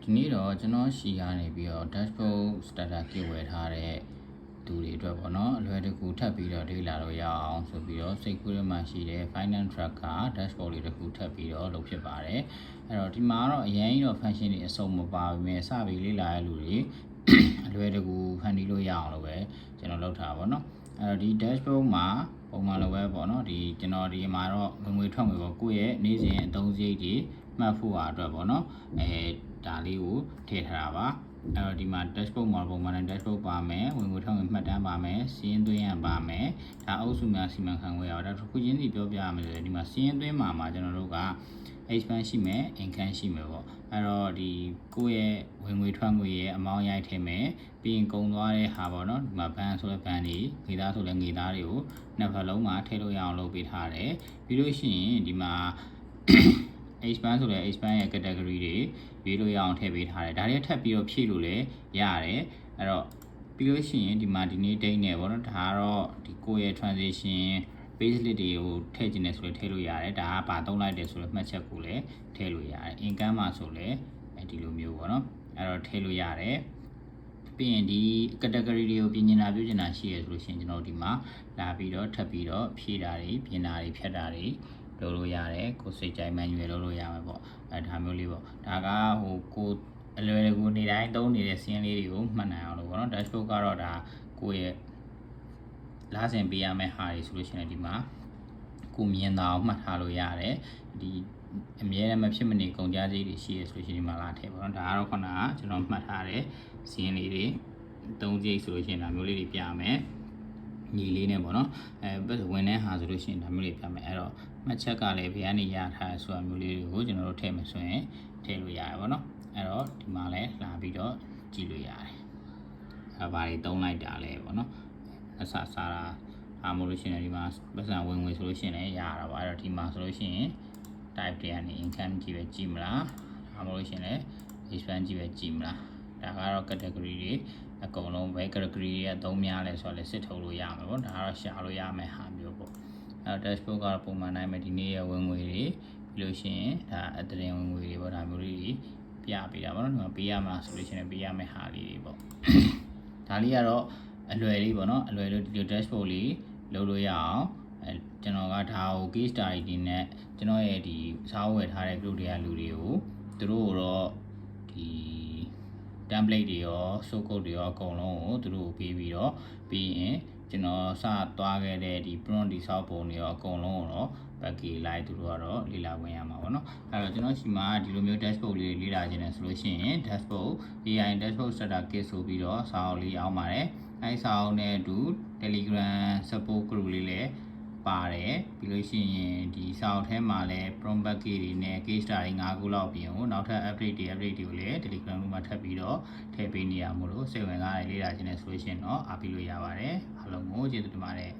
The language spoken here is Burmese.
ဒီနေ့တော့ကျွန်တော်ရှီကနေပြီးတော့ dashboard starter kit ဝယ်ထားတဲ့သူတွေအတွက်ပေါ့နော်အလွယ်တကူထပ်ပြီးတော့လေ့လာလို့ရအောင်ဆိုပြီးတော့စိတ်ကူးရမှရှိတဲ့ finance tracker dashboard လေးတစ်ခုထပ်ပြီးတော့လုပ်ဖြစ်ပါတယ်အဲ့တော့ဒီမှာတော့အရင်တော့ function တွေအစုံမပါဘူးမြဲစပြီးလေ့လာရတဲ့လူတွေအလွယ်တကူဖန်တီးလို့ရအောင်လို့ပဲကျွန်တော်လုပ်ထားပါတော့အဲ့တော့ဒီ dashboard မှာပုံမှန်လိုပဲပေါ့နော်ဒီကျွန်တော်ဒီမှာတော့ငွေထွက်ငွေပေါ့ကိုယ့်ရဲ့နေ့စဉ်အသုံးစရိတ်တွေမှတ်ဖို့အတွက်ပေါ့နော်ဒါလေးကိုထည့်ထားတာပါအဲ့တော့ဒီမှာ dashboard မှာပုံမှန် dashboard ပါမယ်ဝင်ငွေထွက်ငွေမှတ်တမ်းပါမယ်စီးရင်သွင်းရပါမယ်ဒါအုပ်စုများစီမံခန့်ခွဲရအောင်ဒါတစ်ခုချင်းစီပြောပြရမယ်ဆိုရင်ဒီမှာစီးရင်သွင်းမှာကျွန်တော်တို့က expense ရှိမယ် income ရှိမယ်ပေါ့အဲ့တော့ဒီကိုယ့်ရဲ့ဝင်ငွေထွက်ငွေရဲ့အမောင်းရိုက်ထည့်မယ်ပြီးရင်ကုန်သွားတဲ့ဟာပေါ့နော်ဒီမှာဘဏ်ဆိုတဲ့ဘဏ်တွေငွေသားဆိုတဲ့ငွေသားတွေကိုနှစ်ဖက်လုံးမှာထည့်လို့ရအောင်လုပ်ပေးထားတယ်ပြီးလို့ရှိရင်ဒီမှာexpand ဆိုတဲ့ expand ရဲ့ category တွေရွေးလို့ရအောင်ထည့်ပေးထားတယ်ဒါတွေထပ်ပြီးတော့ဖြည့်လို့လည်းရတယ်အဲ့တော့ပြီးလို့ရှိရင်ဒီမှာဒီနေ့ date နဲ့ပေါ့နော်ဒါကတော့ဒီကိုယ့်ရဲ့ transition payslip တွေကိုထည့်ခြင်းနဲ့ဆိုလည်းထည့်လို့ရတယ်ဒါကပါသုံးလိုက်တယ်ဆိုတော့မှတ်ချက်ကိုလည်းထည့်လို့ရတယ် income မှာဆိုလည်းဒီလိုမျိုးပေါ့နော်အဲ့တော့ထည့်လို့ရတယ်ပြီးရင်ဒီ category တွေကိုပြင်နေတာပြုကျင်တာရှိရဆိုလို့ရှိရင်ကျွန်တော်ဒီမှာလာပြီးတော့ထပ်ပြီးတော့ဖြည့်တာတွေပြင်တာတွေဖြတ်တာတွေလုပ်လို့ရတယ်ကိုယ်စိတ်ကြိုက် manual လုပ်လို့ရမှာပေါ့ဒါမျိုးလေးပေါ့ဒါကကိုအလွယ်တကူနေတိုင်းသုံးနေတဲ့စီးရင်လေးတွေကိုမှတ်နိုင်အောင်လို့ပေါ့နော် dashboard ကတော့ဒါကိုယ့်ရဲ့လာဆင်ပေးရမယ့်ဟာတွေဆိုလို့ရှိရင်ဒီမှာကိုမြင်တာအောင်မှတ်ထားလို့ရတယ်ဒီအမြဲတမ်းမဖြစ်မနေကုန်ကြစည်တွေရှိရဆိုလို့ရှိရင်ဒီမှာလာထည့်ပေါ့နော်ဒါကတော့ခုနကကျွန်တော်မှတ်ထားတဲ့စီးရင်လေးတွေသုံးကြိတ်ဆိုလို့ရှိရင်ဒါမျိုးလေးတွေပြမယ်ညီလေးနဲ့ပေါ့နော်ဝင်တဲ့ဟာဆိုလို့ရှိရင်ဒါမျိုးလေးပြမယ်အဲ့တော့မှတ်ချက်ကလည်းဘယ်ကနေရထားဆိုတာမျိုးလေးတွေကိုကျွန်တော်တို့ထည့်မယ်ဆိုရင်ထည့်လို့ရတယ်ပေါ့နော်အဲ့တော့ဒီမှာလည်းလာပြီးတော့ကြည့်လို့ရတယ်အဲ့ဘာတွေသုံးလိုက်တာလဲပေါ့နော်အစစားတာအားမလို့ရှိရင်ဒီမှာပတ်စံဝင်ဆိုလို့ရှိရင်လည်းရတာပါအဲ့တော့ဒီမှာဆိုလို့ရှိရင် type တွေကနေ income ကြည့်ပဲကြည့်မလားအားမလို့ရှိရင်လည်း expense ကြည့်ပဲကြည့်မလားဒါကတော့ category တွေအကုန်လုံးပဲ category တွေအသုံးများလဲဆိုတော့လည်းစစ်ထုတ်လို့ရမှာပေါ့ဒါကတော့ရှာလို့ရမယ်ဟာမျိုးပေါ့အဲ့တော့ dashboard ကတော့ပုံမှန်တိုင်းပဲဒီနေ့ရဲ့ဝင်ငွေတွေပြီးလို့ရှိရင်ဒါအတရင်ဝင်ငွေတွေပေါ့ဒါမျိုးတွေပြပေးတာပေါ့နော်ဒီမှာပေးရမှာဆိုလို့ရှိရင်ပေးရမယ့်ဟာလေးတွေပေါ့ဒါလေးကတော့အလွယ်လေးပေါ့နော်အလွယ်လို့ဒီ dashboard လေးလုပ်လို့ရအောင်ကျွန်တော်ကဒါကို case study တွေနဲ့ကျွန်တော်ရဲ့ဒီစားဝယ်ထားတဲ့ group တွေကလူတွေကိုသူတို့တော့ဒီ template တွေရော source code တွေရောအကုန်လုံးကိုသူတို့ပေးပြီးတော့ပြီးရင်ကျွန်တော်စသွားခဲ့တဲ့ဒီ prompt ဒီဆောက်ပုံတွေရောအကုန်လုံးကိုတော့ package လိုက်သူတို့ကတော့လေ့လာဝင်ရမှာပေါ့နော်အဲ့တော့ကျွန်တော်ရှိမှာဒီလိုမျိုး dashboard လေးလေ့လာခြင်းနဲ့ဆိုလို့ရှိရင် dashboard AI dashboard starter kit ဆိုပြီးတော့စာအုပ်လေးအောင်ပါတယ်အဲ့စာအုပ်နဲ့အတူ Telegram support group လေးလည်းပါတယ်ပြီးလို့ရှိရင်ဒီစာအုပ်ထဲမှာလည်း prompt package တွေနဲ့ case study 5ခုလောက်ပြင်ကိုနောက်ထပ် update တွေကိုလည်း Telegram group မှာထပ်ပြီးတော့ထည့်ပေးနေရမို့လို့စိတ်ဝင်စားတဲ့လေ့လာခြင်းနဲ့ဆိုလို့ရှိရင်တော့အားပေးလို့ရပါတယ်အားလုံးကိုကျေးဇူးတင်ပါတယ်